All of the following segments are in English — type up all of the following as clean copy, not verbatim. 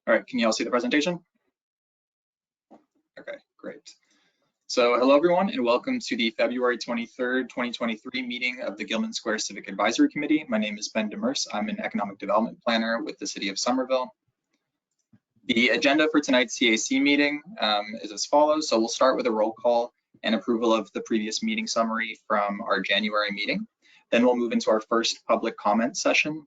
All right, can you all see the presentation? Okay, great. So hello everyone and welcome to the February 23rd, 2023 meeting of the Gilman Square Civic Advisory Committee. My name is Ben Demers. I'm an Economic Development Planner with the City of Somerville. The agenda for tonight's CAC meeting is as follows. So we'll start with a roll call and approval of the previous meeting summary from our January meeting. Then we'll move into our first public comment session.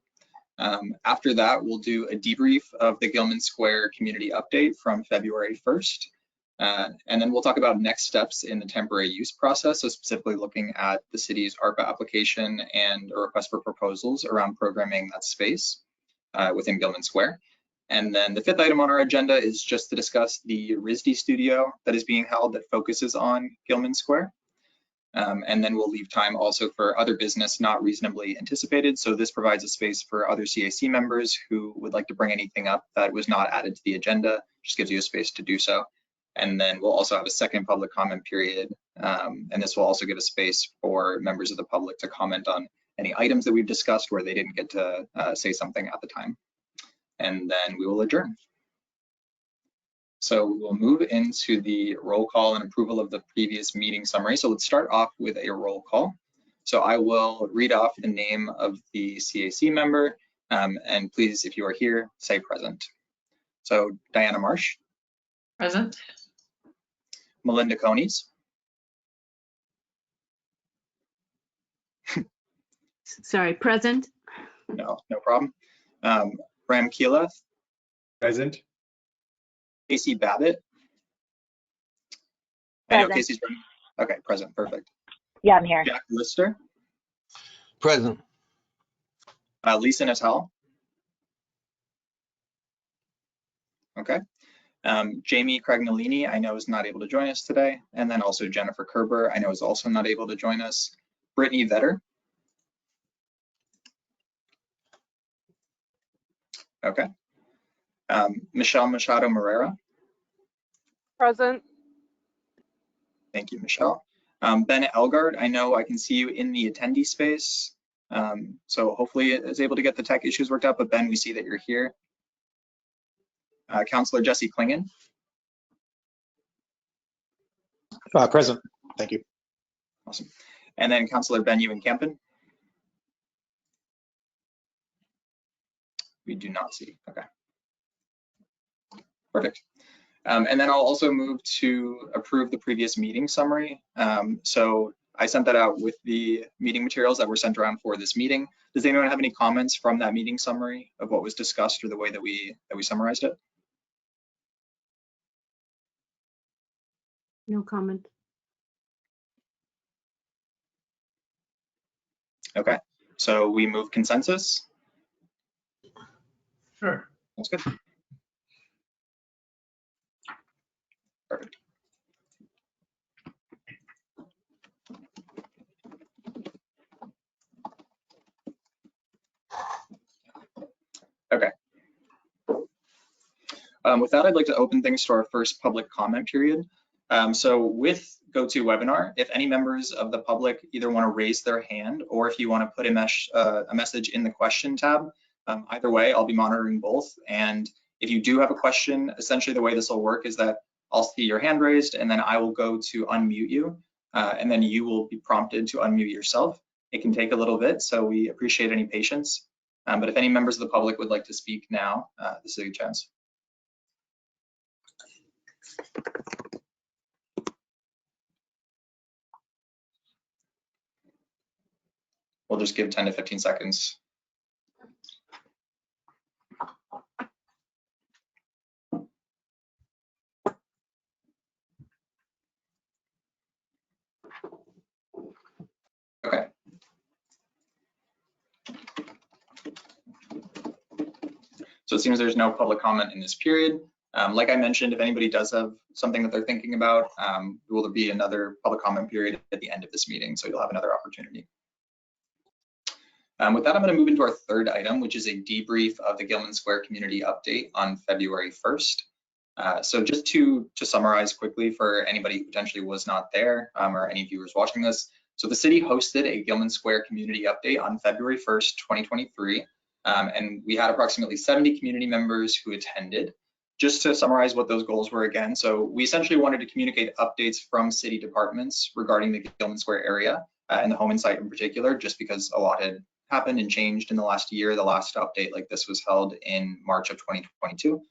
After that, we'll do a debrief of the Gilman Square community update from February 1st. And then we'll talk about next steps in the temporary use process, so specifically looking at the city's ARPA application and a request for proposals around programming that space within Gilman Square. And then the fifth item on our agenda is just to discuss the RISD studio that is being held that focuses on Gilman Square. And then we'll leave time also for other business not reasonably anticipated. So this provides a space for other CAC members who would like to bring anything up that was not added to the agenda, just gives you a space to do so. And then we'll also have a second public comment period. And this will also give a space for members of the public to comment on any items that we've discussed where they didn't get to say something at the time. And then we will adjourn. So we'll move into the roll call and approval of the previous meeting summary. So let's start off with a roll call. So I will read off the name of the CAC member, and please, if you are here, say present. So Diana Marsh. Present. Melinda Conies. Sorry, present. No problem. Ram Keeleth. Present. Casey Babbitt. I know Casey's running. Okay, present, perfect. Yeah, I'm here. Jack Lister. Present. Lisa Natal. Okay. Jamie Cragnolini, I know is not able to join us today. And then also Jennifer Kerber, I know is also not able to join us. Brittany Vetter. Okay. Michelle Machado Morera. Present. Thank you, Michelle. Ben Elgard, I know I can see you in the attendee space. So hopefully is able to get the tech issues worked out, but Ben, we see that you're here. Councillor Jesse Klingon. Present. Thank you. Awesome. And then Councillor Ben Ewan-Campen. We do not see. Okay. Perfect. And then I'll also move to approve the previous meeting summary. So I sent that out with the meeting materials that were sent around for this meeting. Does anyone have any comments from that meeting summary of what was discussed or the way that we summarized it? No comment. Okay, so we move consensus. Sure. That's good. Perfect. Okay. With that, I'd like to open things to our first public comment period. So with GoToWebinar, if any members of the public either want to raise their hand or if you want to put a message in the question tab, either way, I'll be monitoring both. And if you do have a question, essentially the way this will work is that I'll see your hand raised and then I will go to unmute you and then you will be prompted to unmute yourself. It can take a little bit, so we appreciate any patience. But if any members of the public would like to speak now, this is a good chance. We'll just give 10 to 15 seconds. Okay. So it seems there's no public comment in this period. Like I mentioned, if anybody does have something that they're thinking about, will be another public comment period at the end of this meeting, so you'll have another opportunity. With that, I'm going to move into our third item, which is a debrief of the Gilman Square community update on February 1st. So just to summarize quickly for anybody who potentially was not there or any viewers watching this. So the city hosted a Gilman Square community update on February 1st, 2023. And we had approximately 70 community members who attended. just to summarize what those goals were again, so we essentially wanted to communicate updates from city departments regarding the Gilman Square area and the Homan site in particular, just because a lot had happened and changed in the last year. The last update like this was held in March of 2022.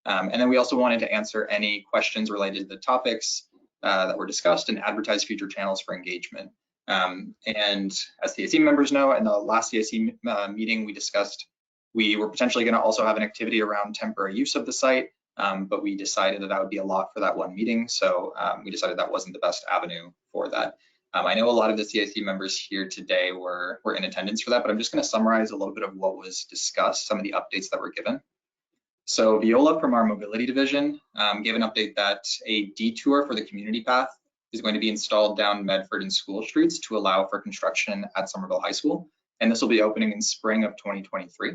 And then we also wanted to answer any questions related to the topics that were discussed and advertise future channels for engagement. And as CAC members know, in the last CAC meeting we discussed, we were potentially going to also have an activity around temporary use of the site, but we decided that would be a lot for that one meeting. So we decided that wasn't the best avenue for that. I know a lot of the CAC members here today were in attendance for that, but I'm just going to summarize a little bit of what was discussed, some of the updates that were given. So Viola from our mobility division gave an update that a detour for the community path is going to be installed down Medford and School Streets to allow for construction at Somerville High School. And this will be opening in spring of 2023.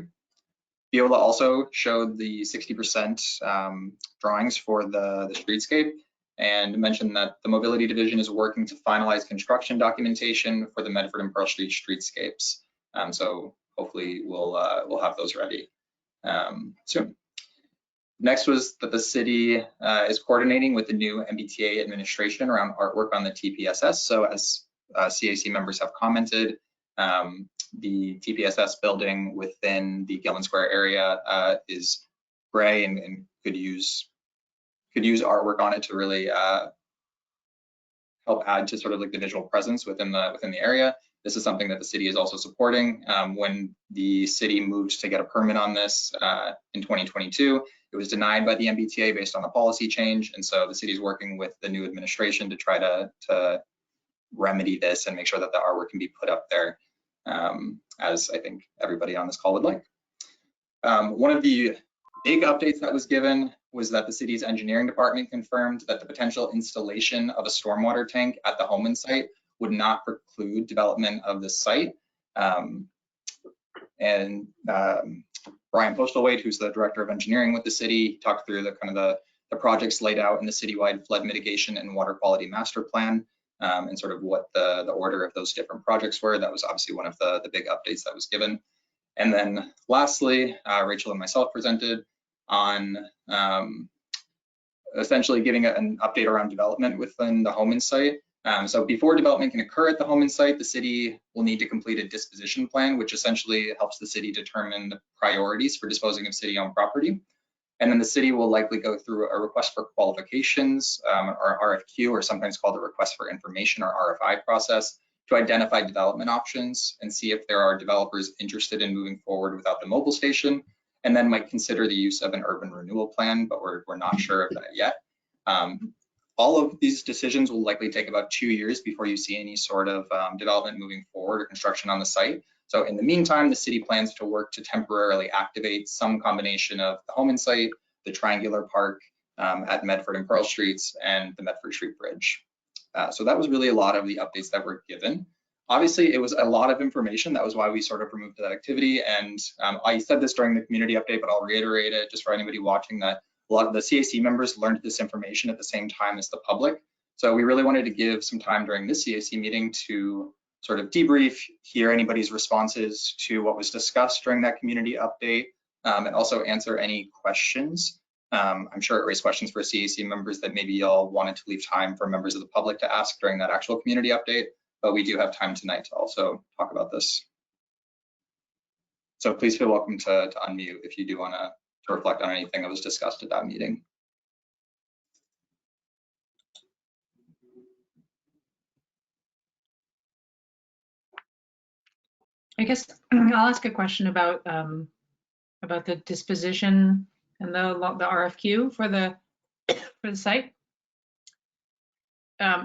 Viola also showed the 60% drawings for the streetscape and mentioned that the mobility division is working to finalize construction documentation for the Medford and Pearl Street streetscapes. So hopefully we'll have those ready soon. Next was that the city is coordinating with the new MBTA administration around artwork on the TPSS. So as CAC members have commented, the TPSS building within the Gilman Square area is gray and could use artwork on it to really help add to sort of like the visual presence within the area. This is something that the city is also supporting. When the city moved to get a permit on this in 2022, it was denied by the MBTA based on a policy change. And so the city is working with the new administration to try to remedy this and make sure that the artwork can be put up there, as I think everybody on this call would like. One of the big updates that was given was that the city's engineering department confirmed that the potential installation of a stormwater tank at the Homan site would not preclude development of the site. Brian Postlethwaite, who's the director of engineering with the city, talked through the projects laid out in the citywide flood mitigation and water quality master plan, and sort of what the order of those different projects were. That was obviously one of the big updates that was given. And then lastly, Rachel and myself presented on essentially giving an update around development within the Homan site. So before development can occur at the Homan site, the city will need to complete a disposition plan, which essentially helps the city determine the priorities for disposing of city-owned property. And then the city will likely go through a request for qualifications, or RFQ, or sometimes called a request for information or RFI process, to identify development options and see if there are developers interested in moving forward without the mobile station, and then might consider the use of an urban renewal plan, but we're not sure of that yet. All of these decisions will likely take about 2 years before you see any sort of development moving forward or construction on the site. So in the meantime, the city plans to work to temporarily activate some combination of the Homan site, the triangular park at Medford and Pearl Streets, and the Medford Street Bridge. So that was really a lot of the updates that were given. Obviously, it was a lot of information. That was why we sort of removed that activity. And I said this during the community update, but I'll reiterate it just for anybody watching, that a lot of the CAC members learned this information at the same time as the public. So we really wanted to give some time during this CAC meeting to sort of debrief, hear anybody's responses to what was discussed during that community update, and also answer any questions. I'm sure it raised questions for CAC members that maybe y'all wanted to leave time for members of the public to ask during that actual community update, but we do have time tonight to also talk about this. So please feel welcome to unmute if you do want to reflect on anything that was discussed at that meeting. I guess I'll ask a question about the disposition and the RFQ for the site.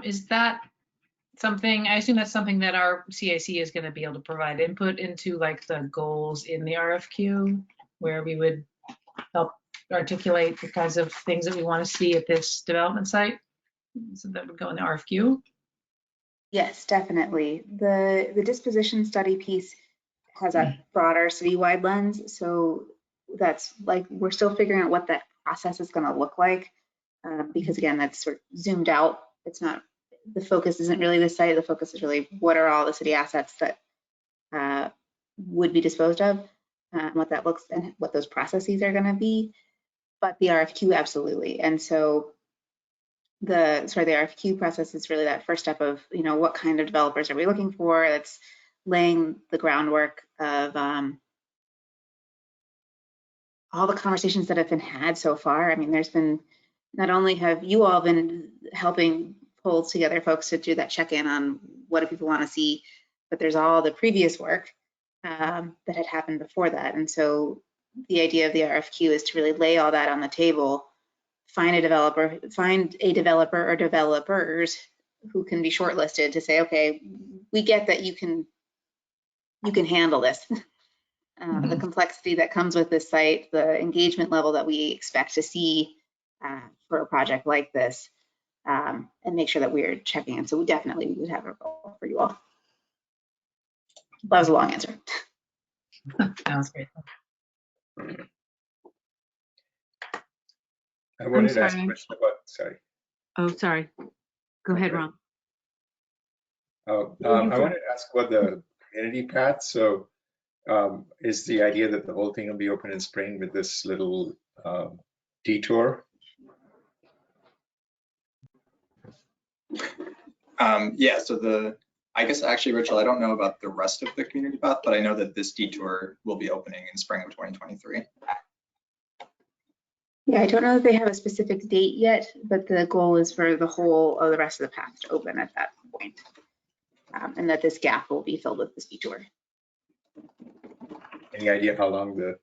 Is that something, I assume that's something that our CAC is going to be able to provide input into, like the goals in the RFQ, where we would help articulate the kinds of things that we want to see at this development site? So that would go in the RFQ? Yes, definitely. The disposition study piece has a broader citywide lens. So that's like, we're still figuring out what that process is going to look like. Because again, that's sort of zoomed out. It's not, the focus isn't really the site. The focus is really what are all the city assets that would be disposed of, what that looks and what those processes are going to be. but the RFQ, absolutely. And so the RFQ process is really that first step of, what kind of developers are we looking for? It's laying the groundwork of all the conversations that have been had so far. I mean, there's been, not only have you all been helping pull together folks to do that check-in on what do people want to see, but there's all the previous work that had happened before that. And so the idea of the RFQ is to really lay all that on the table, find a developer or developers who can be shortlisted to say, okay, we get that you can handle this. The complexity that comes with this site, the engagement level that we expect to see for a project like this, and make sure that we're checking in. So we definitely would have a role for you all. That was a long answer. That was great. I wanted to ask a sorry. question about, sorry. Oh, sorry. Go ahead, Ron. I wanted to ask about the community path. So is the idea that the whole thing will be open in spring with this little detour? Yeah, so I guess actually, Rachel, I don't know about the rest of the community path, but I know that this detour will be opening in spring of 2023. Yeah, I don't know if they have a specific date yet, but the goal is for the whole of the rest of the path to open at that point, and that this gap will be filled with this detour. Any idea how long the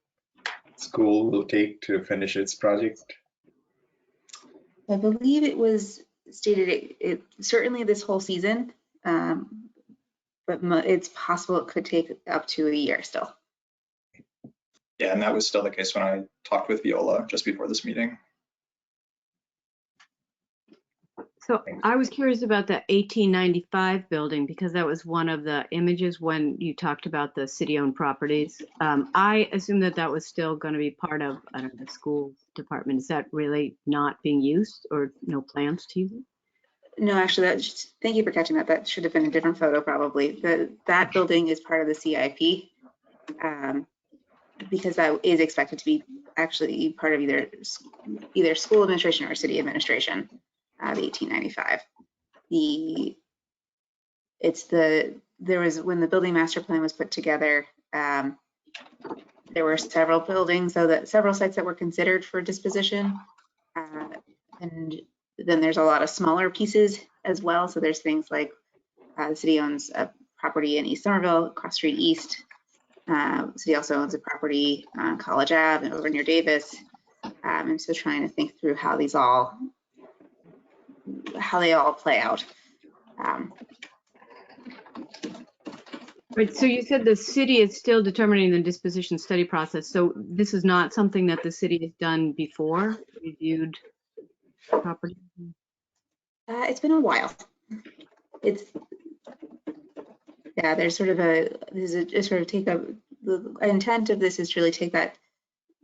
school will take to finish its project? I believe it was stated it certainly this whole season, but it's possible it could take up to a year still. Yeah, and that was still the case when I talked with Viola just before this meeting. So I was curious about the 1895 building because that was one of the images when you talked about the city-owned properties. I assume that was still going to be part of, I don't know, the school department. Is that really not being used or no plans to use it? No, actually, thank you for catching that. That should have been a different photo probably. That building is part of the CIP because that is expected to be actually part of either school administration or city administration. The 1895. There was, when the building master plan was put together, there were several buildings, several sites that were considered for disposition. And then there's a lot of smaller pieces as well. So there's things like the city owns a property in East Somerville, Cross Street East. The city also owns a property on College Ave and over near Davis. And so trying to think through how they all play out. Right, so you said the city is still determining the disposition study process. So this is not something that the city has done before, reviewed property? It's been a while. There's sort of the intent of this is to really take that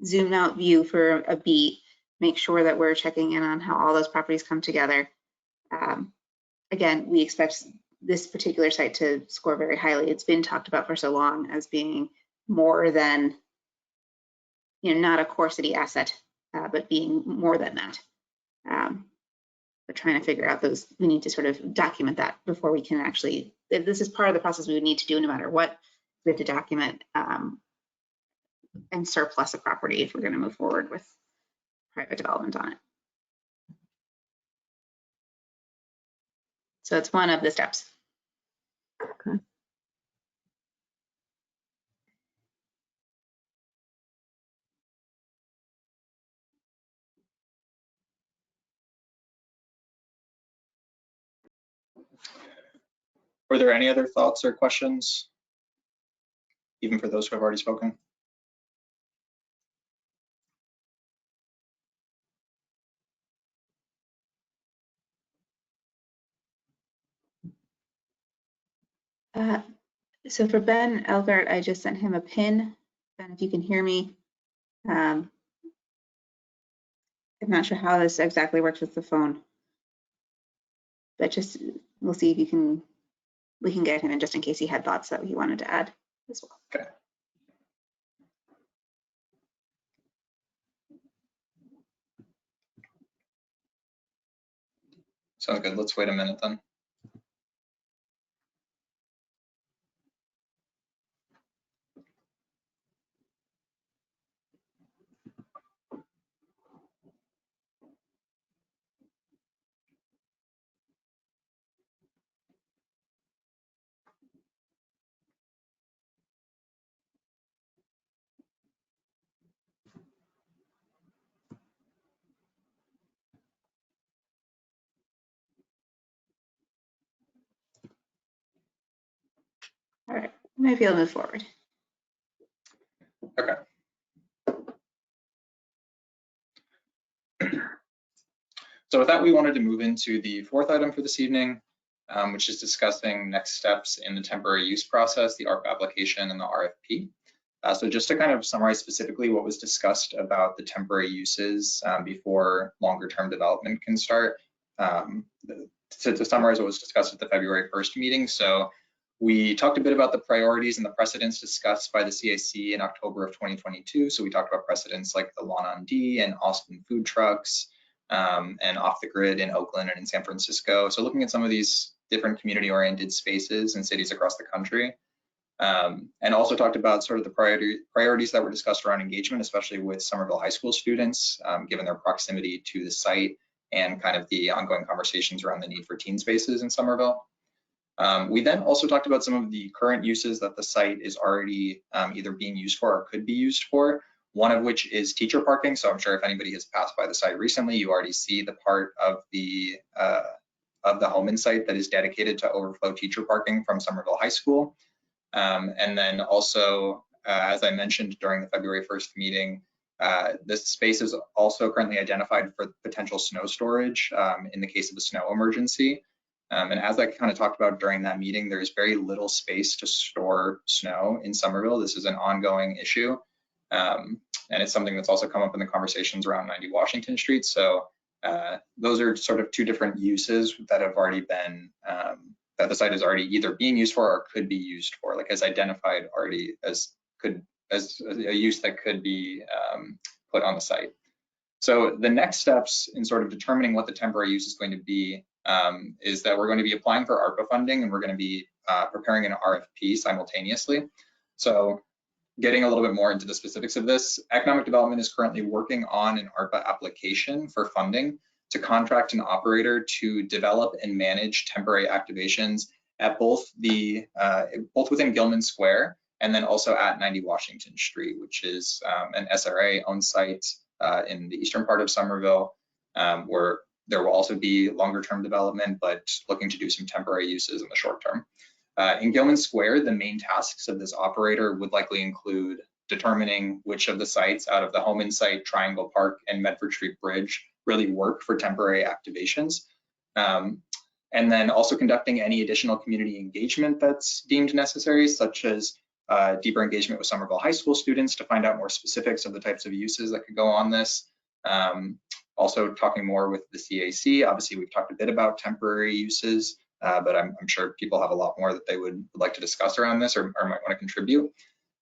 zoom out view for a beat, make sure that we're checking in on how all those properties come together. Again, we expect this particular site to score very highly. It's been talked about for so long as being more than, not a core city asset, but being more than that. But trying to figure out we need to sort of document that before we can actually, if this is part of the process we would need to do no matter what, we have to document and surplus a property if we're going to move forward with private development on it. So it's one of the steps. Okay. Were there any other thoughts or questions, even for those who have already spoken? So for Ben Elgart, I just sent him a pin. Ben, if you can hear me. I'm not sure how this exactly works with the phone, but we'll see if we can get him in just in case he had thoughts that he wanted to add as well. Okay. Sounds good. Let's wait a minute then. All right, might be able to move forward. Okay. So with that, we wanted to move into the fourth item for this evening, which is discussing next steps in the temporary use process, the ARP application and the RFP. So just to kind of summarize specifically what was discussed about the temporary uses before longer term development can start. To summarize what was discussed at the February 1st meeting. So we talked a bit about the priorities and the precedents discussed by the CAC in October of 2022. So we talked about precedents like the Lawn on D and Austin food trucks, and off the grid in Oakland and in San Francisco. So looking at some of these different community-oriented spaces in cities across the country, and also talked about sort of the priorities that were discussed around engagement, especially with Somerville High School students, given their proximity to the site and kind of the ongoing conversations around the need for teen spaces in Somerville. We then also talked about some of the current uses that the site is already either being used for or could be used for. One of which is teacher parking. So I'm sure if anybody has passed by the site recently, you already see the part of the Holman site that is dedicated to overflow teacher parking from Somerville High School. And then also, as I mentioned during the February 1st meeting, this space is also currently identified for potential snow storage in the case of a snow emergency. And as I kind of talked about during that meeting, there's very little space to store snow in Somerville. This is an ongoing issue. And it's something that's also come up in the conversations around 90 Washington Street. So those are sort of two different uses that have already been, that the site is already either being used for or could be used for, like as identified already as a use that could be put on the site. So the next steps in sort of determining what the temporary use is going to be is that we're going to be applying for ARPA funding, and we're going to be preparing an RFP simultaneously. So getting a little bit more into the specifics of this, economic development is currently working on an ARPA application for funding to contract an operator to develop and manage temporary activations at both within Gilman Square and then also at 90 Washington Street, which is an SRA owned site in the eastern part of Somerville, where there will also be longer term development, but looking to do some temporary uses in the short term. In Gilman Square, the main tasks of this operator would likely include determining which of the sites out of the Holman site, Triangle Park, and Medford Street Bridge really work for temporary activations. And then also conducting any additional community engagement that's deemed necessary, such as deeper engagement with Somerville High School students to find out more specifics of the types of uses that could go on this. Also talking more with the CAC. Obviously, we've talked a bit about temporary uses, but I'm sure people have a lot more that they would like to discuss around this or might want to contribute.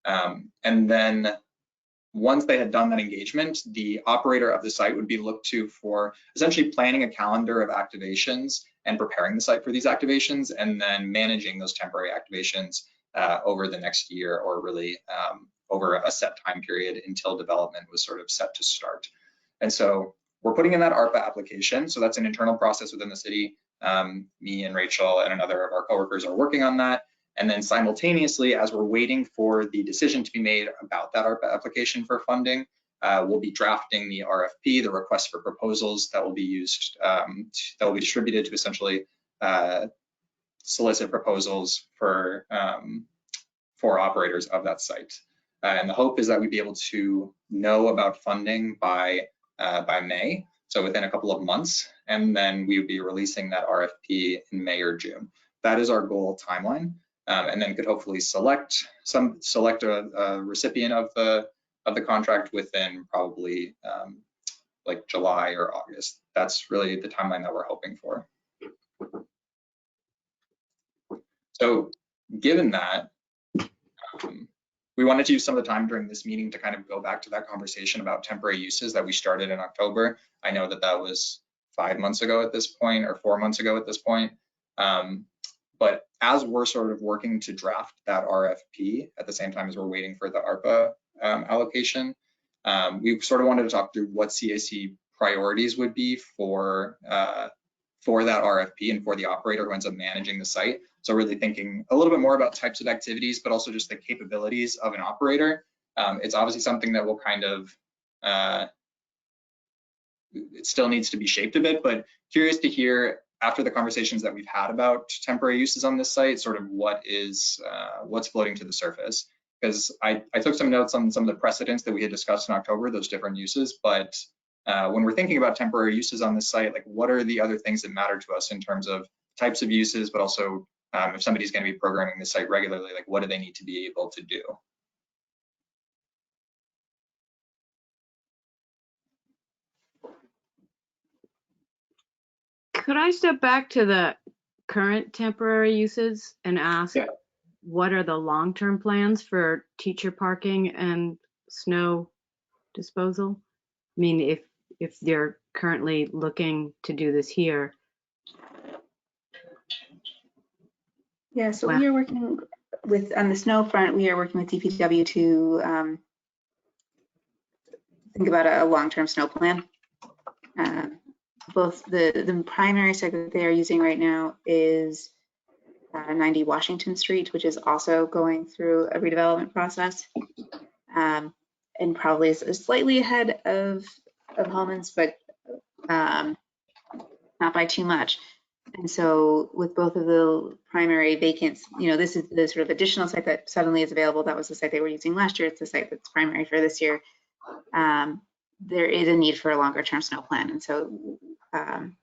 And then once they had done that engagement, the operator of the site would be looked to for essentially planning a calendar of activations and preparing the site for these activations, and then managing those temporary activations over the next year, or really over a set time period until development was sort of set to start. And so we're putting in that ARPA application. So that's an internal process within the city. Me and Rachel and another of our coworkers are working on that. And then simultaneously, as we're waiting for the decision to be made about that ARPA application for funding, we'll be drafting the RFP, the request for proposals that will be used, that will be distributed to essentially solicit proposals for operators of that site. And the hope is that we'd be able to know about funding by May, so within a couple of months, and then we would be releasing that RFP in May or June. That is our goal timeline, and then could hopefully select a recipient of the contract within probably like July or August. That's really the timeline that we're hoping for. So given that, we wanted to use some of the time during this meeting to kind of go back to that conversation about temporary uses that we started in October. I know that was 5 months ago at this point, or 4 months ago at this point. But as we're sort of working to draft that RFP at the same time as we're waiting for the ARPA allocation, we sort of wanted to talk through what CAC priorities would be for that RFP and for the operator who ends up managing the site. So really thinking a little bit more about types of activities, but also just the capabilities of an operator. It's obviously something that will kind of, it still needs to be shaped a bit, but curious to hear after the conversations that we've had about temporary uses on this site, sort of what's floating to the surface. Because I took some notes on some of the precedents that we had discussed in October, those different uses, but when we're thinking about temporary uses on this site, like what are the other things that matter to us in terms of types of uses, but also if somebody's going to be programming the site regularly, like what do they need to be able to do? Could I step back to the current temporary uses and ask, Yeah. what are the long-term plans for teacher parking and snow disposal? I mean, if they're currently looking to do this here. Yeah, so Wow. we are working with, on the snow front, we are working with DPW to think about a long-term snow plan. Both the primary site that they are using right now is 90 Washington Street, which is also going through a redevelopment process, and probably is slightly ahead of Hallman's, but not by too much. And so with both of the primary vacants, this is the sort of additional site that suddenly is available. That was the site they were using last year. It's the site that's primary for this year. There is a need for a longer term snow plan. And so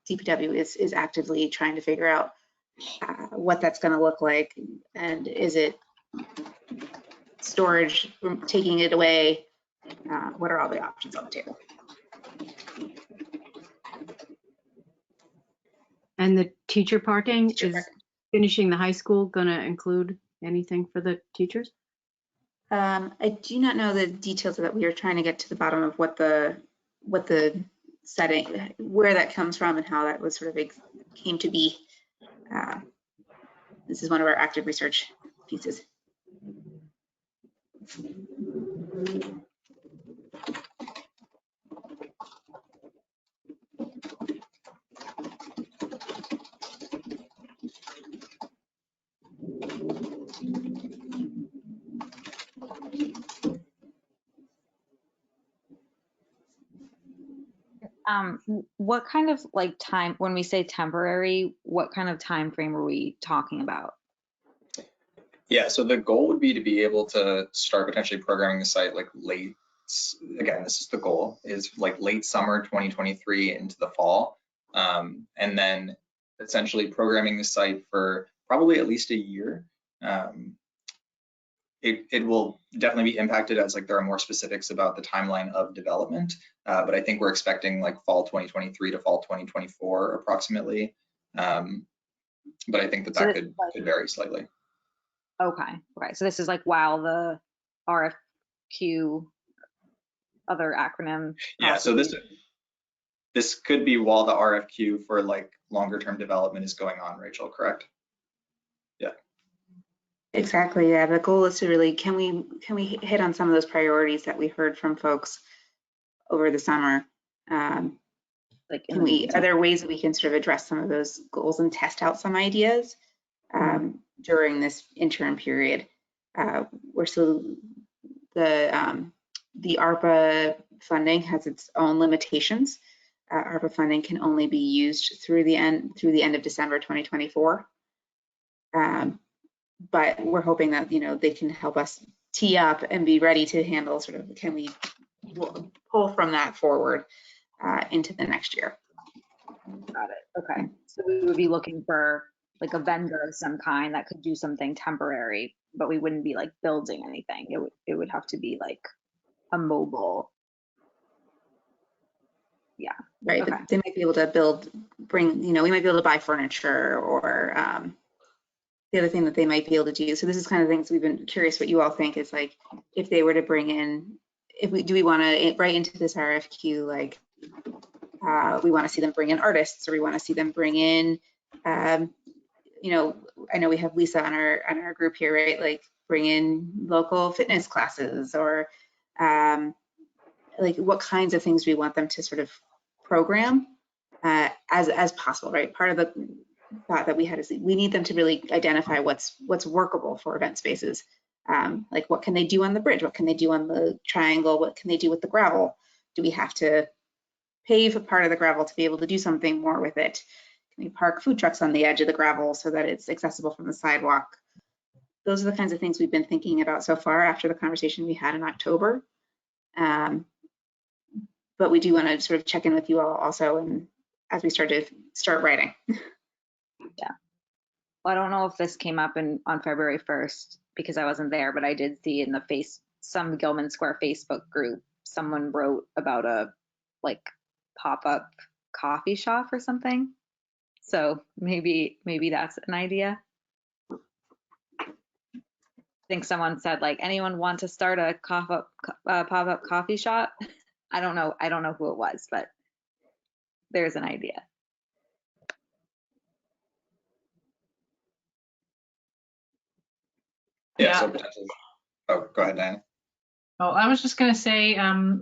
DPW is actively trying to figure out what that's going to look like. And is it storage, taking it away? What are all the options on the table? And the teacher parking, finishing the high school going to include anything for the teachers? I do not know the details of that. We are trying to get to the bottom of what the setting, where that comes from and how that was sort of came to be. This is one of our active research pieces. What kind of time, when we say temporary, what kind of time frame are we talking about? Yeah, so the goal would be to be able to start potentially programming the site late, again, this is the goal, is late summer 2023 into the fall. And then essentially programming the site for probably at least a year. It will definitely be impacted as there are more specifics about the timeline of development, but I think we're expecting fall 2023 to fall 2024 approximately. But I think that could vary slightly. Okay, so this is while the RFQ, other acronym. Yeah, so this could be while the RFQ for longer term development is going on, Rachel, correct? Yeah. Exactly. Yeah. The goal is to really, can we hit on some of those priorities that we heard from folks over the summer? Are there ways that we can sort of address some of those goals and test out some ideas during this interim period? We're still, the ARPA funding has its own limitations. ARPA funding can only be used through the end of December 2024. But we're hoping that they can help us tee up and be ready to handle sort of, can we pull from that forward into the next year. Got it. Okay, so we would be looking for a vendor of some kind that could do something temporary, but we wouldn't be building anything. It would have to be a mobile. Yeah. Right. Okay. They might be able to we might be able to buy furniture or the other thing that they might be able to do. So this is kind of things we've been curious what you all think is if they were to bring in, do we want to write into this RFQ We want to see them bring in artists, or we want to see them bring in, you know, I know we have Lisa on our group here, right? Like bring in local fitness classes, or like what kinds of things we want them to sort of program as possible, right? Part of the thought that we had is we need them to really identify what's workable for event spaces. Like what can they do on the bridge? What can they do on the triangle? What can they do with the gravel? Do we have to pave a part of the gravel to be able to do something more with it? Can we park food trucks on the edge of the gravel so that it's accessible from the sidewalk? Those are the kinds of things we've been thinking about so far after the conversation we had in October. But we do want to sort of check in with you all also, and as we start writing. Yeah. Well, I don't know if this came up on February 1st because I wasn't there, but I did see in some Gilman Square Facebook group, someone wrote about a like pop-up coffee shop or something. So maybe that's an idea. I think someone said like, anyone want to start a pop-up coffee shop? I don't know who it was, but there's an idea. Yeah, so potentially. Oh, go ahead, Diana. Oh, I was just going to say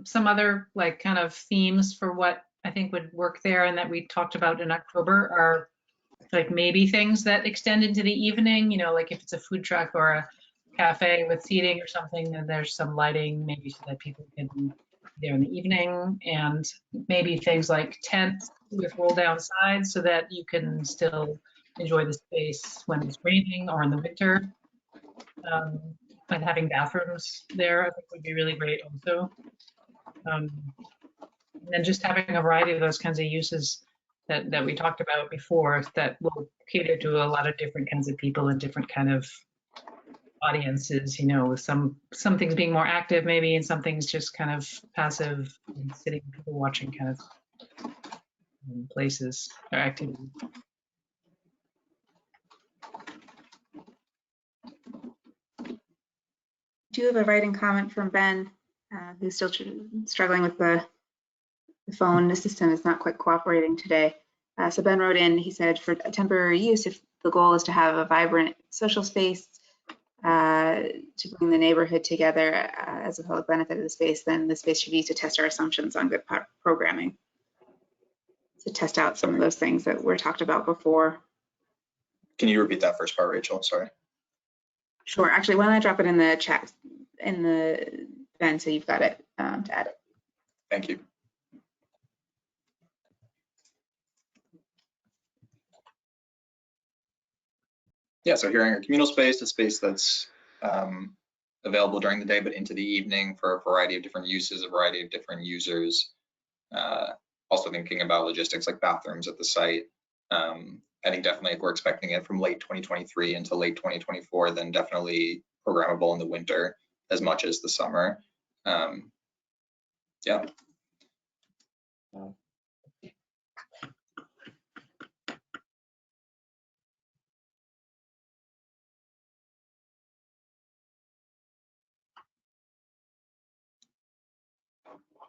some other like kind of themes for what I think would work there and that we talked about in October are like maybe things that extend into the evening, you know, like if it's a food truck or a cafe with seating or something, then there's some lighting maybe so that people can be there in the evening, and maybe things like tents with roll down sides so that you can still enjoy the space when it's raining or in the winter. And having bathrooms there, I think would be really great also. And then just having a variety of those kinds of uses that we talked about before that will cater to a lot of different kinds of people and different kind of audiences, you know, with some things being more active maybe and some things just kind of passive and sitting, people watching kind of places or activities. Do you have a writing comment from Ben, who's still struggling with the phone? The system is not quite cooperating today. So Ben wrote in, he said, for temporary use, if the goal is to have a vibrant social space to bring the neighborhood together as a public benefit of the space, then the space should be used to test our assumptions on good programming. To test out some of those things that were talked about before. Can you repeat that first part, Rachel? Sorry. Sure. Actually, why don't I drop it in the chat, in the Ben, so you've got it to add it. Thank you. Yeah, so hearing a communal space, a space that's available during the day, but into the evening for a variety of different uses, a variety of different users. Also thinking about logistics like bathrooms at the site. I think definitely if we're expecting it from late 2023 into late 2024, then definitely programmable in the winter as much as the summer. Yeah.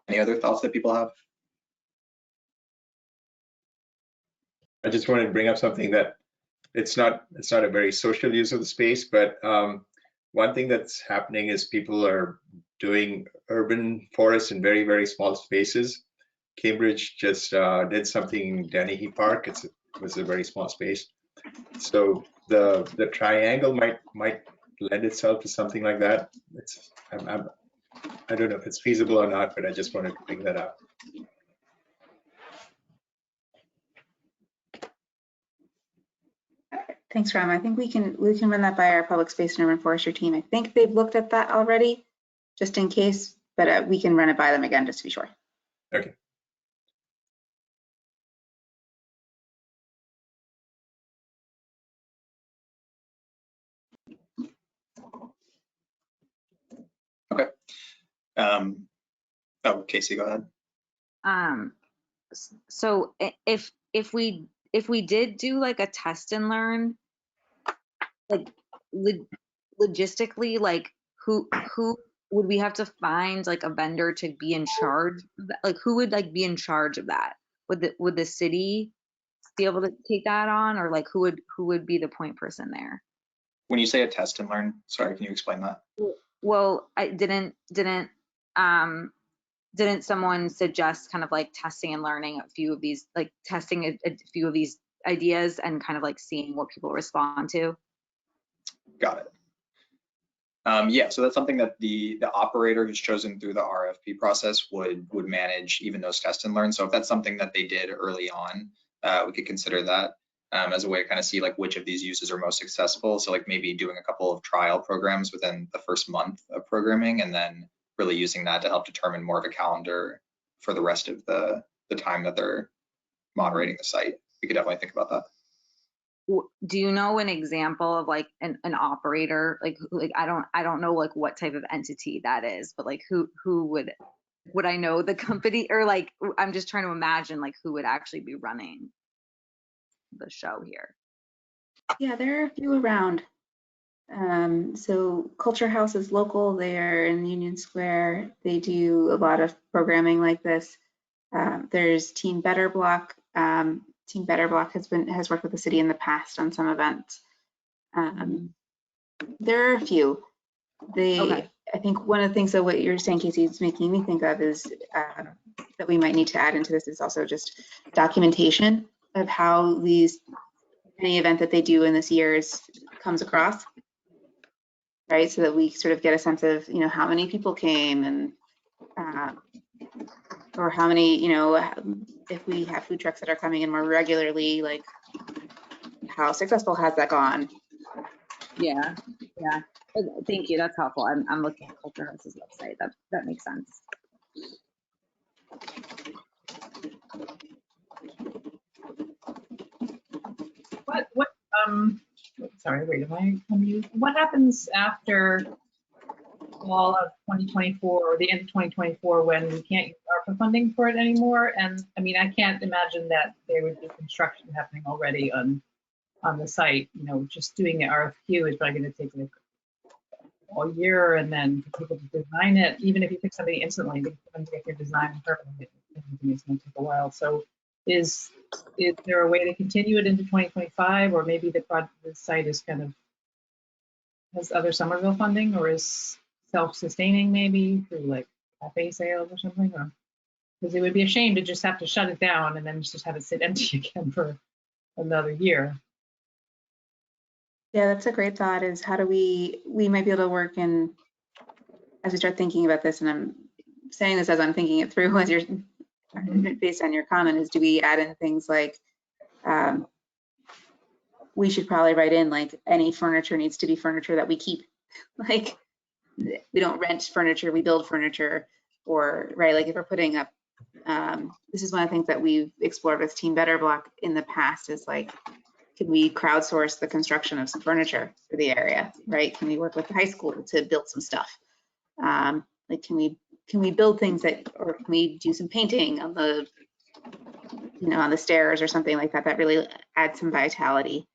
Any other thoughts that people have? I just wanted to bring up something that it's not a very social use of the space, but one thing that's happening is people are doing urban forests in very, very small spaces. Cambridge just did something in Dennehy Park. It was a very small space. So the triangle might lend itself to something like that. I don't know if it's feasible or not, but I just wanted to bring that up. Thanks, Ram. I think we can run that by our public space and urban forestry team. I think they've looked at that already, just in case, but we can run it by them again just to be sure. Okay. Okay. Oh, Casey, go ahead. So if we did do like a test and learn, like logistically, like who would we have to find like a vendor to be in charge of that? Like who would like be in charge of that? would the city be able to take that on, or like who would be the point person there? When you say a test and learn, sorry, can you explain that? Well, I didn't someone suggest kind of like testing and learning a few of these, like testing a few of these ideas and kind of like seeing what people respond to? Got it. Yeah, so that's something that the operator who's chosen through the RFP process would manage, even those test and learn. So if that's something that they did early on, we could consider that as a way to kind of see like which of these uses are most successful. So like maybe doing a couple of trial programs within the first month of programming, and then really using that to help determine more of a calendar for the rest of the time that they're moderating the site. We could definitely think about that. Do you know an example of like an operator? Like I don't know like what type of entity that is, but like who would I know the company, or like I'm just trying to imagine like who would actually be running the show here. Yeah, there are a few around. So Culture House is local. They are in Union Square. They do a lot of programming like this. There's Team Better Block. Team Better Block has worked with the city in the past on some events. There are a few. Okay. I think one of the things that what you're saying, Casey, is making me think of is that we might need to add into this is also just documentation of how any event that they do in this year comes across, right? So that we sort of get a sense of, how many people came and, or how many, if we have food trucks that are coming in more regularly, like how successful has that gone? Yeah. Thank you. That's helpful. I'm looking at Culture House's website. That makes sense. Sorry, wait, am I on mute? What happens after fall of 2024 or the end of 2024 when we can't use ARPA funding for it anymore? And I mean, I can't imagine that there would be construction happening already on the site. Just doing the RFQ is probably going to take like all year, and then for people to design it, even if you pick somebody instantly, for them to get their design and permitting, it's going to take a while. So is there a way to continue it into 2025, or maybe the site is kind of has other Somerville funding, or is self-sustaining maybe through like cafe sales or something? Or because it would be a shame to just have to shut it down and then just have it sit empty again for another year. Yeah, that's a great thought, is how do we might be able to work in, as we start thinking about this, and I'm saying this as I'm thinking it through as you're based on your comment, is do we add in things like we should probably write in like any furniture needs to be furniture that we keep. Like we don't rent furniture, we build furniture, or right, like if we're putting up, this is one of the things that we've explored with Team Better Block in the past, is like, can we crowdsource the construction of some furniture for the area, right? Can we work with the high school to build some stuff? Like, can we build things that, or can we do some painting on the, on the stairs or something like that, that really adds some vitality?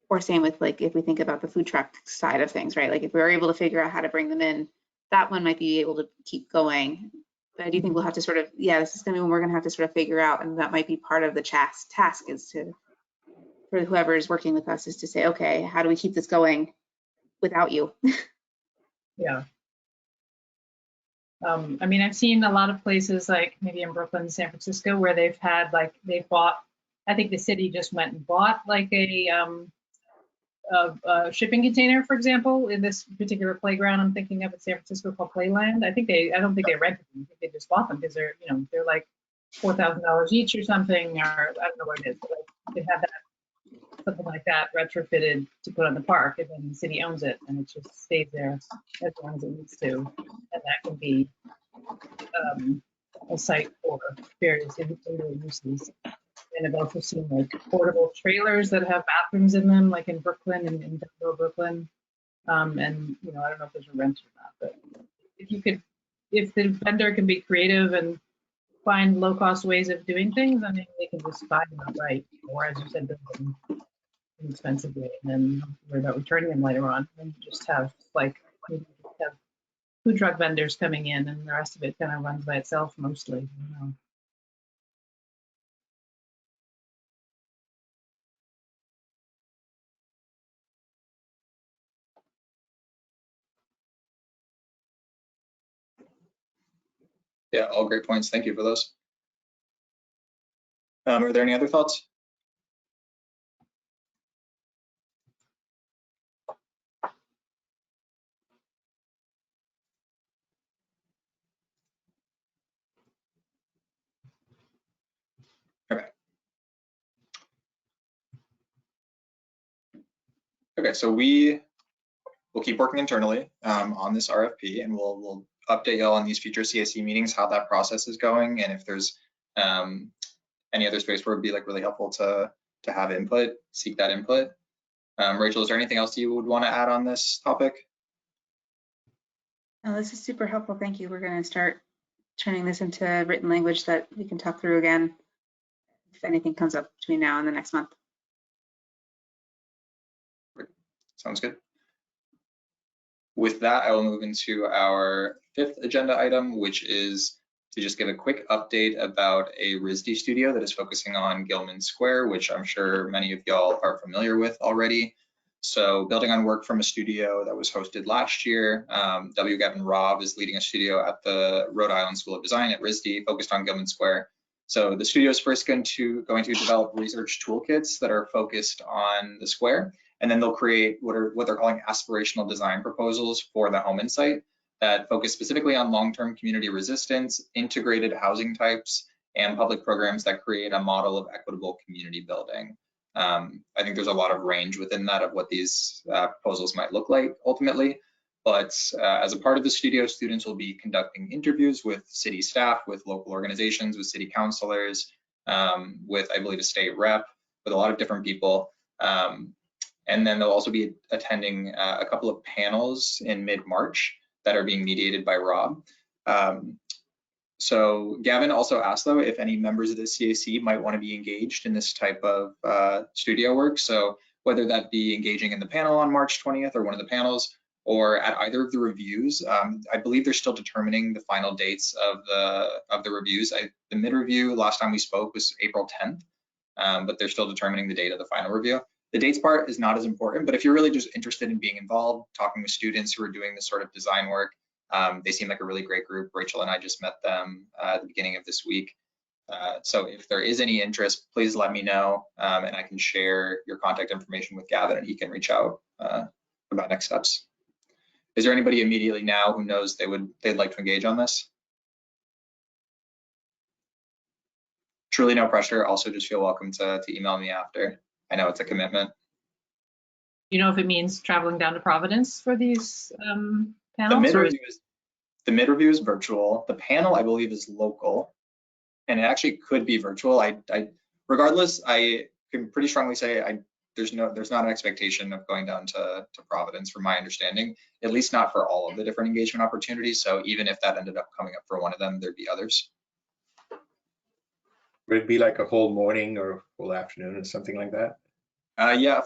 Or same with like, if we think about the food truck side of things, right? Like if we were able to figure out how to bring them in, that one might be able to keep going. But I do think we'll have to sort of, this is gonna be when we're gonna have to sort of figure out, and that might be part of the task is to, for whoever is working with us, is to say, okay, how do we keep this going without you? Yeah. I mean, I've seen a lot of places like maybe in Brooklyn, San Francisco, where they've bought, I think the city just went and bought like a shipping container, for example, in this particular playground I'm thinking of in San Francisco called Playland. I don't think they rented them. I think they just bought them because they're like $4,000 each or something, or I don't know what it is. But like, they have that, something like that retrofitted to put on the park, and then the city owns it and it just stays there as long as it needs to. And that can be a site for various indoor uses. And I've also seen like portable trailers that have bathrooms in them, like in Brooklyn and in Denver, Brooklyn. And I don't know if there's a rent or not, but if the vendor can be creative and find low-cost ways of doing things, I mean, they can just buy them outright, or as you said, build them inexpensively, and then worry about returning them later on. And you just have maybe have food truck vendors coming in, and the rest of it kind of runs by itself mostly. Yeah, all great points. Thank you for those. Are there any other thoughts? Okay. Okay, so we will keep working internally on this RFP, and we'll update y'all on these future CAC meetings how that process is going, and if there's any other space where it'd be like really helpful to have input, seek that input. Rachel, is there anything else you would want to add on this topic? Oh, this is super helpful. Thank you. We're going to start turning this into written language that we can talk through again if anything comes up between now and the next month. Sounds good. With that, I will move into our 5th agenda item, which is to just give a quick update about a RISD studio that is focusing on Gilman Square, which I'm sure many of y'all are familiar with already. So building on work from a studio that was hosted last year, W. Gavin Robb is leading a studio at the Rhode Island School of Design at RISD, focused on Gilman Square. So the studio is first going to develop research toolkits that are focused on the square, and then they'll create what they're calling aspirational design proposals for the home insight that focus specifically on long-term community resistance, integrated housing types, and public programs that create a model of equitable community building. I think there's a lot of range within that of what these proposals might look like ultimately. But as a part of the studio, students will be conducting interviews with city staff, with local organizations, with city councilors, with, I believe, a state rep, with a lot of different people. And then they'll also be attending a couple of panels in mid-March that are being mediated by Rob. So Gavin also asked, though, if any members of the CAC might want to be engaged in this type of studio work. So whether that be engaging in the panel on March 20th or one of the panels, or at either of the reviews. I believe they're still determining the final dates of the reviews. The mid-review last time we spoke was April 10th, but they're still determining the date of the final review. The dates part is not as important, but if you're really just interested in being involved, talking with students who are doing this sort of design work, they seem like a really great group. Rachel and I just met them at the beginning of this week. So if there is any interest, please let me know, and I can share your contact information with Gavin, and he can reach out about next steps. Is there anybody immediately now who knows they'd like to engage on this? Truly no pressure. Also, just feel welcome to email me after. I know it's a commitment. You know if it means traveling down to Providence for these panels? The mid-review is virtual. The panel, I believe, is local, and it actually could be virtual. Regardless, I can pretty strongly say there's not an expectation of going down to Providence, from my understanding, at least not for all of the different engagement opportunities. So even if that ended up coming up for one of them, there'd be others. Would it be like a whole morning or whole afternoon or something like that? Yeah,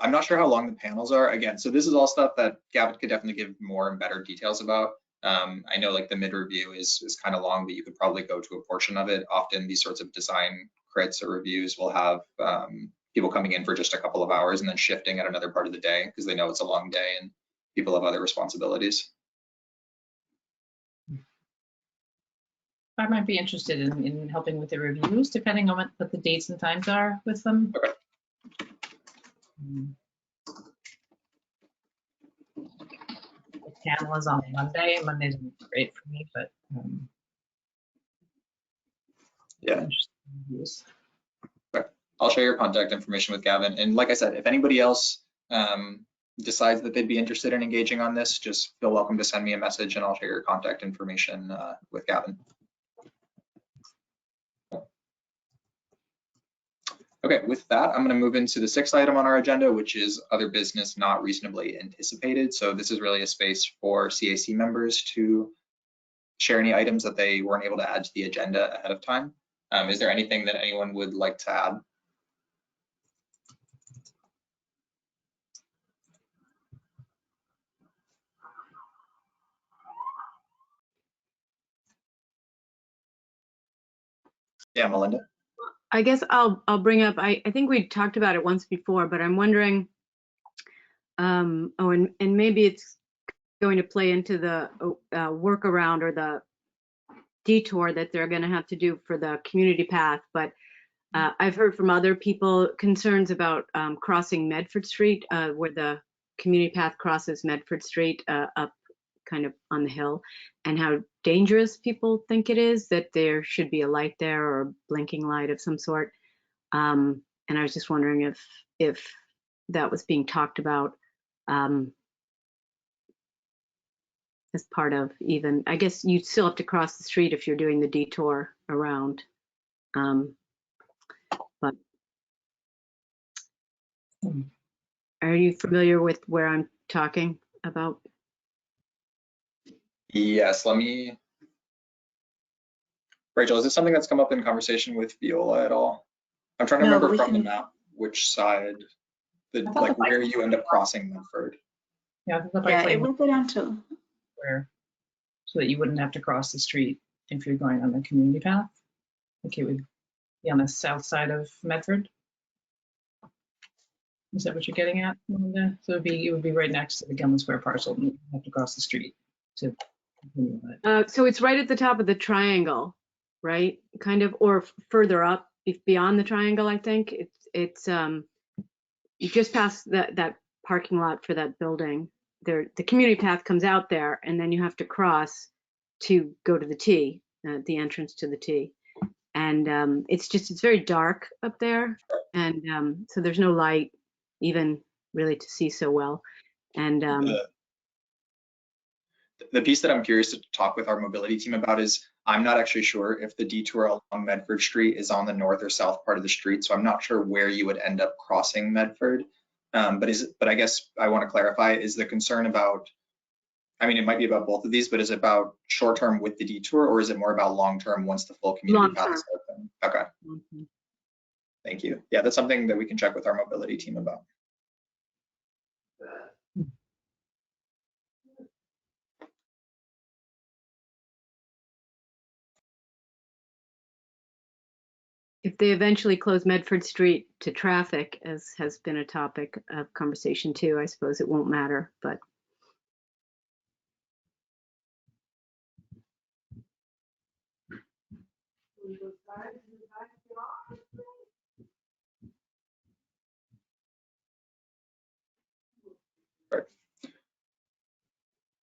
I'm not sure how long the panels are. Again, so this is all stuff that Gavin could definitely give more and better details about. I know like the mid-review is kind of long, but you could probably go to a portion of it. Often these sorts of design crits or reviews will have people coming in for just a couple of hours and then shifting at another part of the day because they know it's a long day and people have other responsibilities. I might be interested in helping with the reviews, depending on what the dates and times are with them. Okay. The panel is on Monday. Monday's great for me, but yeah. Okay. I'll share your contact information with Gavin. And like I said, if anybody else decides that they'd be interested in engaging on this, just feel welcome to send me a message and I'll share your contact information with Gavin. Okay, with that, I'm going to move into the 6th item on our agenda, which is other business not reasonably anticipated. So this is really a space for CAC members to share any items that they weren't able to add to the agenda ahead of time. Is there anything that anyone would like to add? Yeah, Melinda. I guess I'll bring up, I think we talked about it once before, but I'm wondering, and maybe it's going to play into the workaround or detour that they're going to have to do for the community path, but I've heard from other people concerns about crossing Medford Street, where the community path crosses Medford Street up kind of on the hill, and how dangerous people think it is, that there should be a light there or a blinking light of some sort. And I was just wondering if that was being talked about as part of, even, I guess you'd still have to cross the street if you're doing the detour around. But are you familiar with where I'm talking about? Yes, Rachel, is this something that's come up in conversation with Viola at all? I'm trying to No, but remember we from the can- map which side, I thought like the bike where you end up crossing Medford. Yeah, the bike Yeah, lane it will go down to, where, so that you wouldn't have to cross the street if you're going on the community path. Like it would be on the south side of Medford. Is that what you're getting at, Melinda? So it would be right next to the Gilman Square parcel, and you have to cross the street to continue with it. So it's right at the top of the triangle, right? Kind of, or further up, if beyond the triangle, I think. It's you just pass that parking lot for that building. There, the community path comes out there, and then you have to cross to go to the T, the entrance to the T. And it's very dark up there, and so there's no light even really to see so well. And The piece that I'm curious to talk with our mobility team about is I'm not actually sure if the detour along Medford Street is on the north or south part of the street, so I'm not sure where you would end up crossing Medford. But I guess I want to clarify, is the concern about, I mean, it might be about both of these, but is it about short term with the detour, or is it more about long term once the full community path is open? Okay, thank you. Yeah, that's something that we can check with our mobility team about. if they eventually close Medford Street to traffic, as has been a topic of conversation too, I suppose it won't matter, but.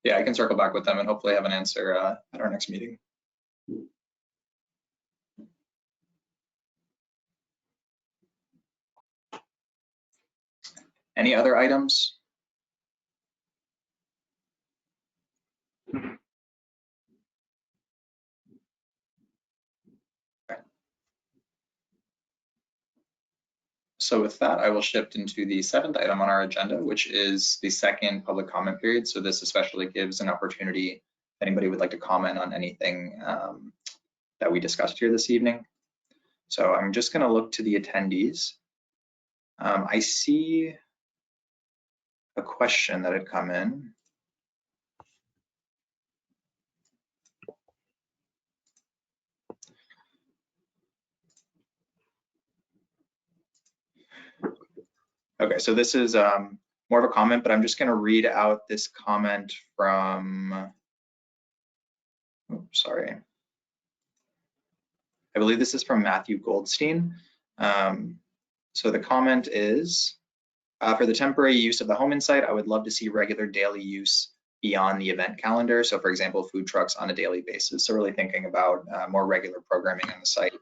Yeah, I can circle back with them and hopefully have an answer at our next meeting. Any other items? Okay. So with that, I will shift into the 7th item on our agenda, which is the second public comment period. So this especially gives an opportunity if anybody would like to comment on anything that we discussed here this evening. So I'm just going to look to the attendees. I see a question that had come in. Okay, so this is more of a comment, but I'm just going to read out this comment from, oops, sorry. I believe this is from Matthew Goldstein. So the comment is, for the temporary use of the home site, I would love to see regular daily use beyond the event calendar. So for example, food trucks on a daily basis. So really thinking about more regular programming on the site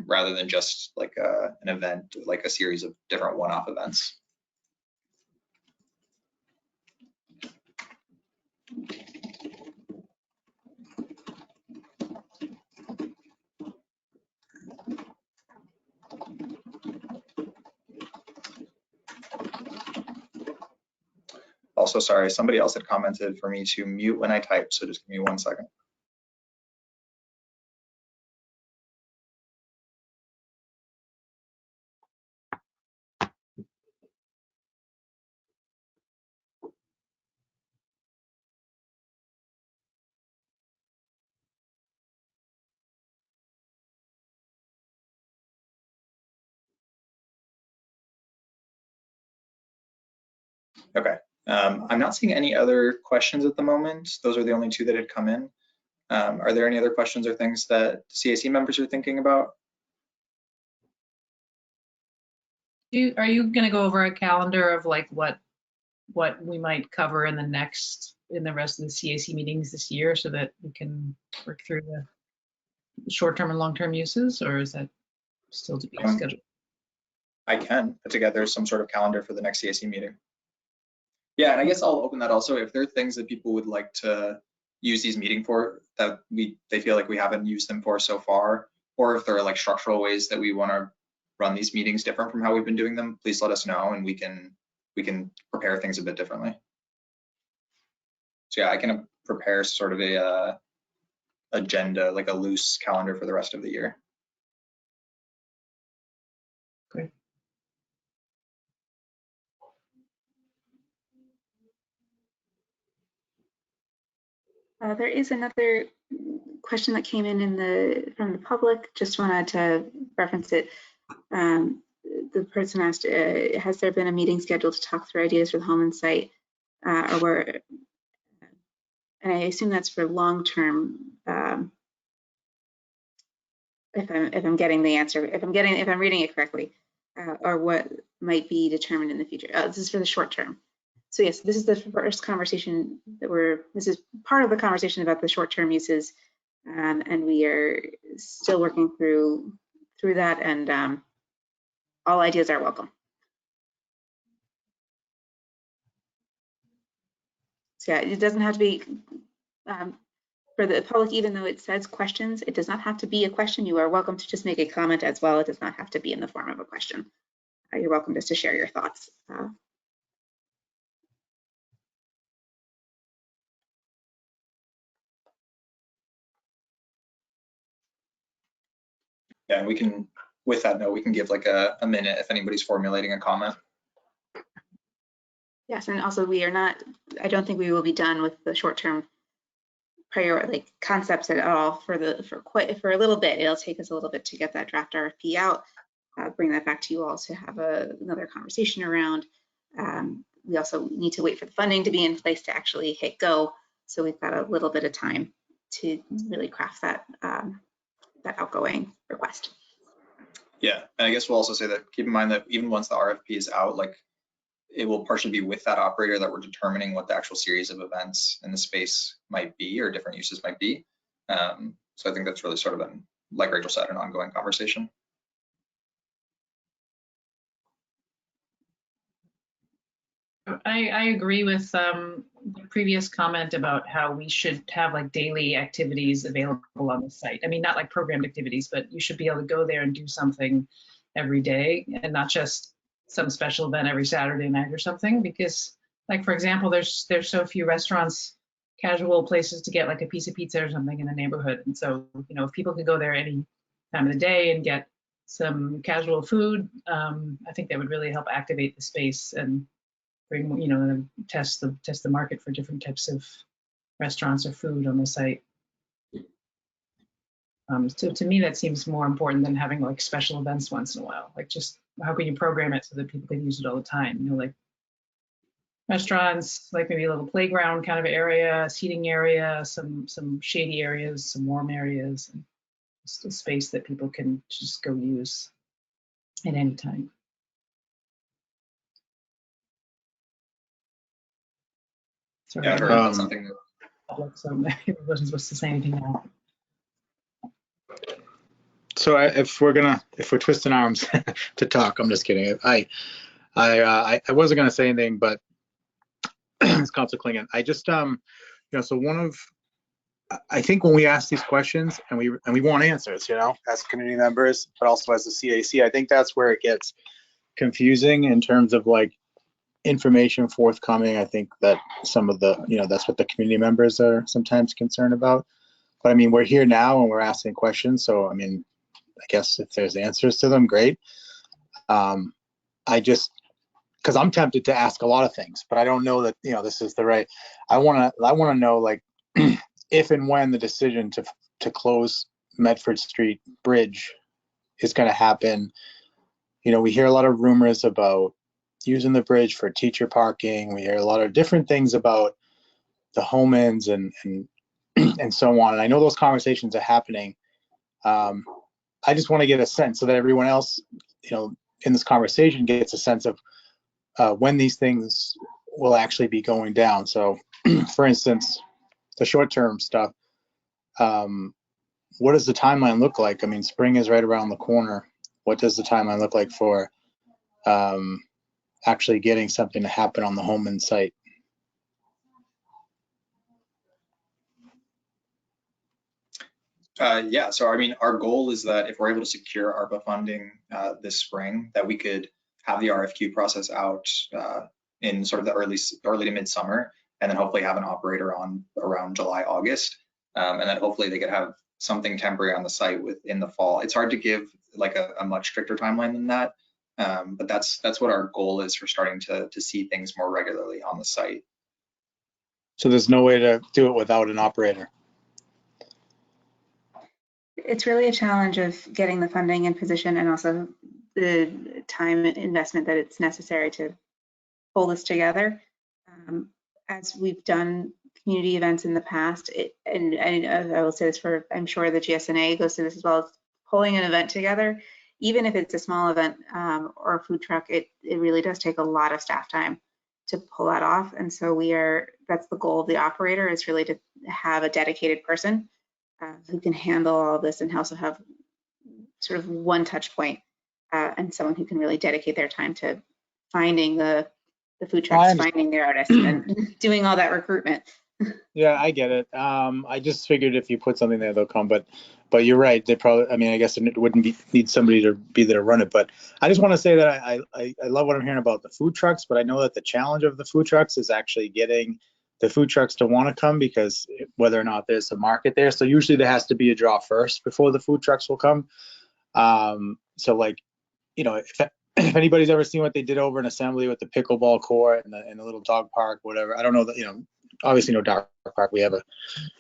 rather than just like an event, like a series of different one-off events. Also, sorry, somebody else had commented for me to mute when I type, so just give me 1 second. Okay, I'm not seeing any other questions at the moment. Those are the only two that had come in. Are there any other questions or things that CAC members are thinking about? Are you going to go over a calendar of like what we might cover in the rest of the CAC meetings this year so that we can work through the short-term and long-term uses, or is that still to be scheduled? I can put together some sort of calendar for the next CAC meeting. Yeah, and I guess I'll open that also. If there are things that people would like to use these meetings for that they feel like we haven't used them for so far, or if there are like structural ways that we want to run these meetings different from how we've been doing them, please let us know and we can prepare things a bit differently. So yeah, I can prepare sort of a agenda, like a loose calendar for the rest of the year. Great. There is another question that came in from the public. Just wanted to reference it. The person asked, has there been a meeting scheduled to talk through ideas for the Holman site, and I assume that's for long-term. If I'm getting the answer, if I'm reading it correctly, or what might be determined in the future. This is for the short term. So yes, this is the first conversation this is part of the conversation about the short-term uses, and we are still working through that, and all ideas are welcome. So yeah, it doesn't have to be for the public, even though it says questions, it does not have to be a question. You are welcome to just make a comment as well. It does not have to be in the form of a question. You're welcome just to share your thoughts. Yeah, and we can, with that note, we can give like a minute if anybody's formulating a comment. Yes, and also I don't think we will be done with the short-term concepts at all for a little bit. It'll take us a little bit to get that draft RFP out, bring that back to you all to have another conversation around. We also need to wait for the funding to be in place to actually hit go. So we've got a little bit of time to really craft that outgoing request. Yeah, and I guess we'll also say that keep in mind that even once the RFP is out, like it will partially be with that operator that we're determining what the actual series of events in the space might be or different uses might be. So I think that's really sort of like Rachel said, an ongoing conversation. I agree with the previous comment about how we should have like daily activities available on the site. I mean, not like programmed activities, but you should be able to go there and do something every day and not just some special event every Saturday night or something. Because like, for example, there's so few restaurants, casual places to get like a piece of pizza or something in the neighborhood. And so, you know, if people could go there any time of the day and get some casual food, I think that would really help activate the space and bring, you know, test the market for different types of restaurants or food on the site. So to me, that seems more important than having like special events once in a while. Like just how can you program it so that people can use it all the time? You know, like restaurants, like maybe a little playground kind of area, seating area, some shady areas, some warm areas, and just a space that people can just go use at any time. Sorry, Yeah, I heard that's something that so I wasn't supposed to say anything now. So if we're twisting arms to talk, I'm just kidding. I wasn't gonna say anything, but it's Councilor Klingon. I just you know, so I think when we ask these questions and we want answers, you know, as community members, but also as a CAC, I think that's where it gets confusing in terms of like information forthcoming. I think that some of the, you know, that's what the community members are sometimes concerned about. But I mean, we're here now and we're asking questions. So, I mean, I guess if there's answers to them, great. Because I'm tempted to ask a lot of things, but I don't know that, you know, this is the right. I want to know like if and when the decision to close Medford Street Bridge is going to happen. You know, we hear a lot of rumors about using the bridge for teacher parking. We hear a lot of different things about the Homans and and so on. And I know those conversations are happening. I just want to get a sense so that everyone else, in this conversation gets a sense of when these things will actually be going down. So, for instance, the short-term stuff, what does the timeline look like? I mean, spring is right around the corner. What does the timeline look like for actually getting something to happen on the Holman site? Yeah, so I mean, our goal is that if we're able to secure ARPA funding this spring, that we could have the RFQ process out in sort of the early to midsummer, and then hopefully have an operator on around July, August, and then hopefully they could have something temporary on the site within the fall. It's hard to give like a much stricter timeline than that, but that's what our goal is for starting to see things more regularly on the site. So there's no way to do it without an operator. It's really a challenge of getting the funding in position and also the time investment that it's necessary to pull this together. As we've done community events in the past, and I will say this for, I'm sure the GSNA goes through this as well, as pulling an event together, even if it's a small event or a food truck, it really does take a lot of staff time to pull that off. And so that's the goal of the operator, is really to have a dedicated person who can handle all of this and also have sort of one touch point and someone who can really dedicate their time to finding the food trucks, finding their artists, and doing all that recruitment. Yeah, I get it. I just figured if you put something there, they'll come. But you're right. They probably. I mean, I guess it wouldn't need somebody to be there to run it. But I just want to say that I love what I'm hearing about the food trucks. But I know that the challenge of the food trucks is actually getting the food trucks to want to come, because whether or not there's a market there. So usually there has to be a draw first before the food trucks will come. So like, if anybody's ever seen what they did over in Assembly with the pickleball court and the little dog park, whatever, I don't know that, obviously no dog park, we have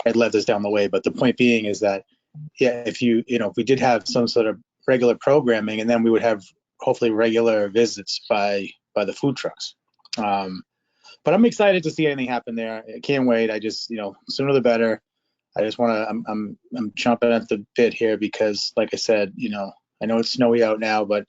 at Leathers down the way, but the point being is that, yeah, if we did have some sort of regular programming, and then we would have hopefully regular visits by the food trucks. But I'm excited to see anything happen there. I can't wait. I just, sooner the better. I just want to, I'm chomping at the bit here because, like I said, I know it's snowy out now, but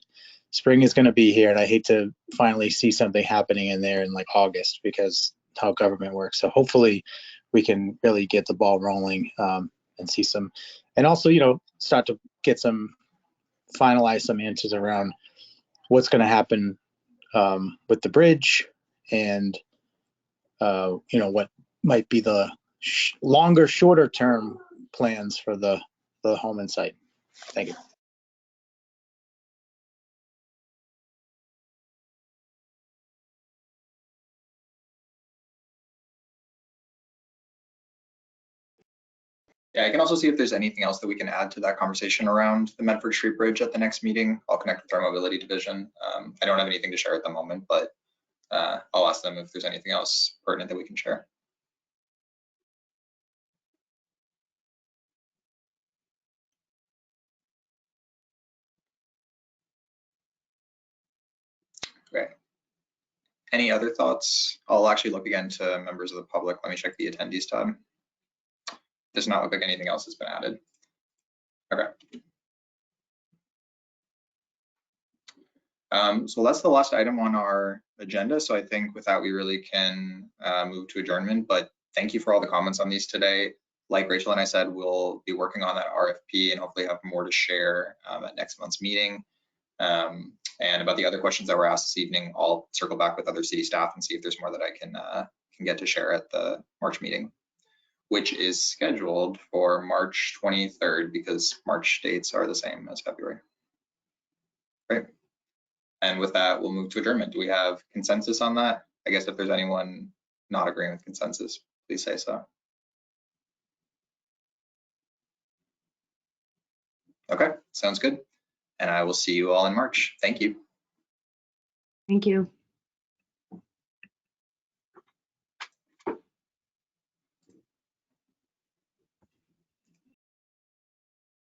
spring is going to be here, and I hate to finally see something happening in there in like August, because how government works. So hopefully we can really get the ball rolling and see some, and also, start to finalize some answers around what's going to happen with the bridge, and what might be the longer, shorter term plans for the Holman site. Thank you. Yeah, I can also see if there's anything else that we can add to that conversation around the Medford Street Bridge at the next meeting. I'll connect with our mobility division. I don't have anything to share at the moment, but I'll ask them if there's anything else pertinent that we can share. Okay. Any other thoughts? I'll actually look again to members of the public. Let me check the attendees tab. Does not look like anything else has been added. Okay. So that's the last item on our agenda. So I think with that, we really can move to adjournment, but thank you for all the comments on these today. Like Rachel and I said, we'll be working on that RFP and hopefully have more to share at next month's meeting. And about the other questions that were asked this evening, I'll circle back with other city staff and see if there's more that I can get to share at the March meeting, which is scheduled for March 23rd, because March dates are the same as February. Great. And with that, we'll move to adjournment. Do we have consensus on that? I guess if there's anyone not agreeing with consensus, please say so. Okay, sounds good. And I will see you all in March. Thank you. Thank you.